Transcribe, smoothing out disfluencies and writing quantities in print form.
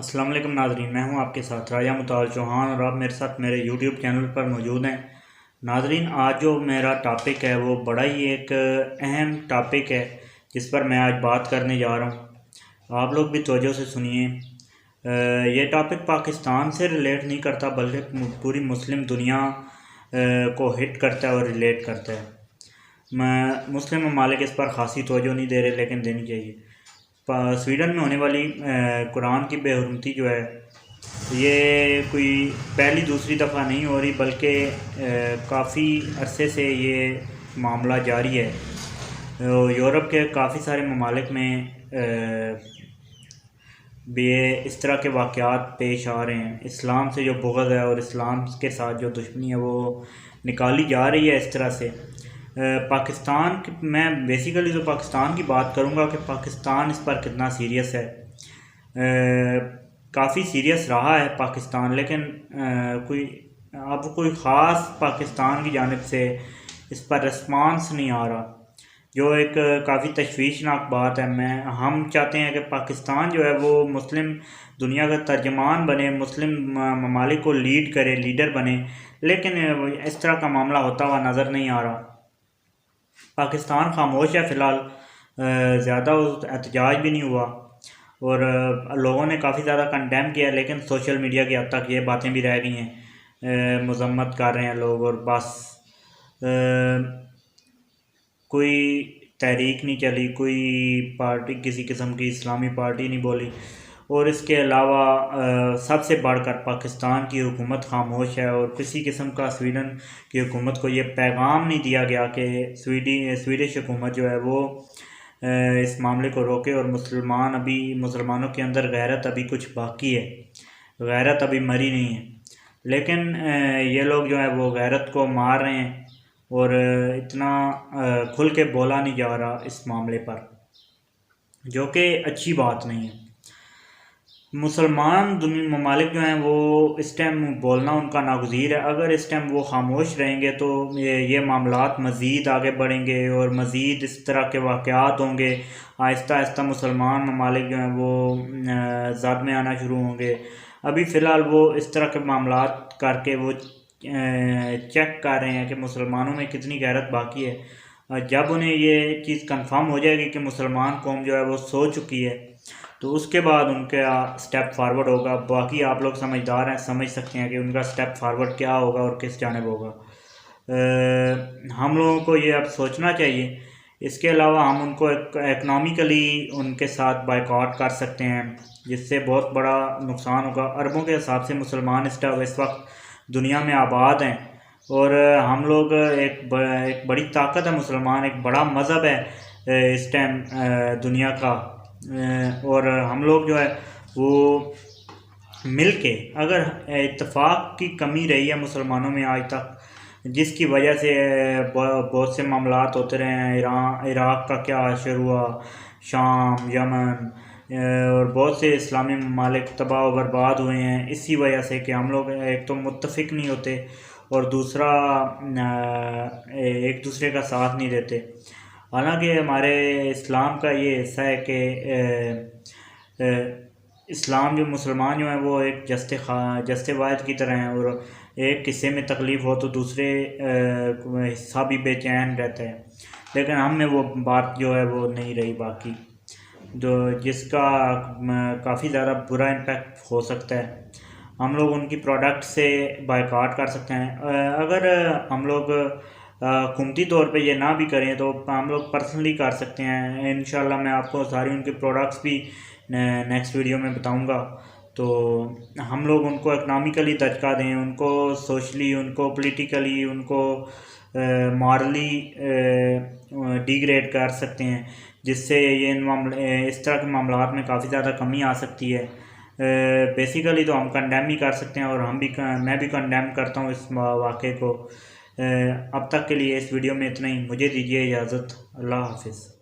السلام علیکم ناظرین، میں ہوں آپ کے ساتھ راجہ مطال چوہان اور آپ میرے ساتھ میرے یوٹیوب چینل پر موجود ہیں۔ ناظرین، آج جو میرا ٹاپک ہے وہ بڑا ہی ایک اہم ٹاپک ہے جس پر میں آج بات کرنے جا رہا ہوں۔ آپ لوگ بھی توجہ سے سنیے۔ یہ ٹاپک پاکستان سے ریلیٹ نہیں کرتا بلکہ پوری مسلم دنیا کو ہٹ کرتا ہے اور ریلیٹ کرتا ہے۔ مسلم ممالک اس پر خاصی توجہ نہیں دے رہے، لیکن دینی چاہیے۔ سویڈن میں ہونے والی قرآن کی بے حرمتی جو ہے یہ کوئی پہلی دوسری دفعہ نہیں ہو رہی، بلکہ کافی عرصے سے یہ معاملہ جاری ہے۔ یورپ کے کافی سارے ممالک میں بھی اس طرح کے واقعات پیش آ رہے ہیں۔ اسلام سے جو بغض ہے اور اسلام کے ساتھ جو دشمنی ہے وہ نکالی جا رہی ہے اس طرح سے۔ پاکستان میں بیسیکلی تو پاکستان کی بات کروں گا کہ پاکستان اس پر کتنا سیریس ہے۔ کافی سیریس رہا ہے پاکستان، لیکن کوئی خاص پاکستان کی جانب سے اس پر رسپانس نہیں آ رہا، جو ایک کافی تشویشناک بات ہے۔ ہم چاہتے ہیں کہ پاکستان جو ہے وہ مسلم دنیا کا ترجمان بنے، مسلم ممالک کو لیڈ کرے، لیڈر بنے، لیکن اس طرح کا معاملہ ہوتا ہوا نظر نہیں آ رہا۔ پاکستان خاموش ہے فی الحال، زیادہ احتجاج بھی نہیں ہوا اور لوگوں نے کافی زیادہ کنڈیم کیا، لیکن سوشل میڈیا کی حد تک یہ باتیں بھی رہ گئی ہیں، مذمت کر رہے ہیں لوگ، اور بس کوئی تحریک نہیں چلی، کوئی پارٹی کسی قسم کی اسلامی پارٹی نہیں بولی، اور اس کے علاوہ سب سے بڑھ کر پاکستان کی حکومت خاموش ہے، اور کسی قسم کا سویڈن کی حکومت کو یہ پیغام نہیں دیا گیا کہ سویڈش حکومت جو ہے وہ اس معاملے کو روکے، اور مسلمانوں کے اندر غیرت ابھی کچھ باقی ہے، غیرت ابھی مری نہیں ہے، لیکن یہ لوگ جو ہے وہ غیرت کو مار رہے ہیں، اور اتنا کھل کے بولا نہیں جا رہا اس معاملے پر، جو کہ اچھی بات نہیں ہے۔ مسلمان ممالک جو ہیں وہ اس ٹائم بولنا ان کا ناگزیر ہے۔ اگر اس ٹائم وہ خاموش رہیں گے تو یہ معاملات مزید آگے بڑھیں گے اور مزید اس طرح کے واقعات ہوں گے۔ آہستہ آہستہ مسلمان ممالک جو ہیں وہ زد میں آنا شروع ہوں گے۔ ابھی فی الحال وہ اس طرح کے معاملات کر کے وہ چیک کر رہے ہیں کہ مسلمانوں میں کتنی غیرت باقی ہے۔ جب انہیں یہ چیز کنفرم ہو جائے گی کہ مسلمان قوم جو ہے وہ سو چکی ہے، تو اس کے بعد ان کا سٹیپ فارورڈ ہوگا۔ باقی آپ لوگ سمجھدار ہیں، سمجھ سکتے ہیں کہ ان کا سٹیپ فارورڈ کیا ہوگا اور کس جانب ہوگا۔ ہم لوگوں کو یہ اب سوچنا چاہیے۔ اس کے علاوہ ہم ان کو اکنامکلی ان کے ساتھ بائیکاٹ کر سکتے ہیں، جس سے بہت بڑا نقصان ہوگا۔ اربوں کے حساب سے مسلمان اس وقت دنیا میں آباد ہیں، اور ہم لوگ ایک بڑی طاقت ہے، مسلمان ایک بڑا مذہب ہے اس ٹائم دنیا کا، اور ہم لوگ جو ہے وہ مل کے، اگر اتفاق کی کمی رہی ہے مسلمانوں میں آج تک، جس کی وجہ سے بہت سے معاملات ہوتے رہے ہیں، عراق کا کیا حشر ہوا، شام، یمن اور بہت سے اسلامی ممالک تباہ و برباد ہوئے ہیں، اسی وجہ سے کہ ہم لوگ ایک تو متفق نہیں ہوتے، اور دوسرا ایک دوسرے کا ساتھ نہیں دیتے۔ حالانکہ ہمارے اسلام کا یہ حصہ ہے کہ اسلام مسلمان جو ہیں وہ ایک جست واحد کی طرح ہیں، اور ایک حصے میں تکلیف ہو تو دوسرے حصہ بھی بے چین رہتا ہے، لیکن ہم میں وہ بات جو ہے وہ نہیں رہی باقی، جس کا کافی زیادہ برا امپیکٹ ہو سکتا ہے۔ ہم لوگ ان کی پروڈکٹ سے بائیکاٹ کر سکتے ہیں۔ اگر ہم لوگ حکومتی طور پہ یہ نہ بھی کریں تو ہم لوگ پرسنلی کر سکتے ہیں۔ انشاءاللہ میں آپ کو ساری ان کی پروڈکٹس بھی نیکسٹ ویڈیو میں بتاؤں گا۔ تو ہم لوگ ان کو اکنامکلی دھچکا دیں، ان کو سوشلی، ان کو پولیٹیکلی، ان کو مارلی ڈیگریڈ کر سکتے ہیں، جس سے اس طرح کے معاملات میں کافی زیادہ کمی آ سکتی ہے۔ بیسیکلی تو ہم کنڈیم ہی کر سکتے ہیں، اور میں بھی کنڈیم کرتا ہوں اس واقعے کو۔ اب تک کے لیے اس ویڈیو میں اتنا ہی، مجھے دیجیے اجازت۔ اللہ حافظ۔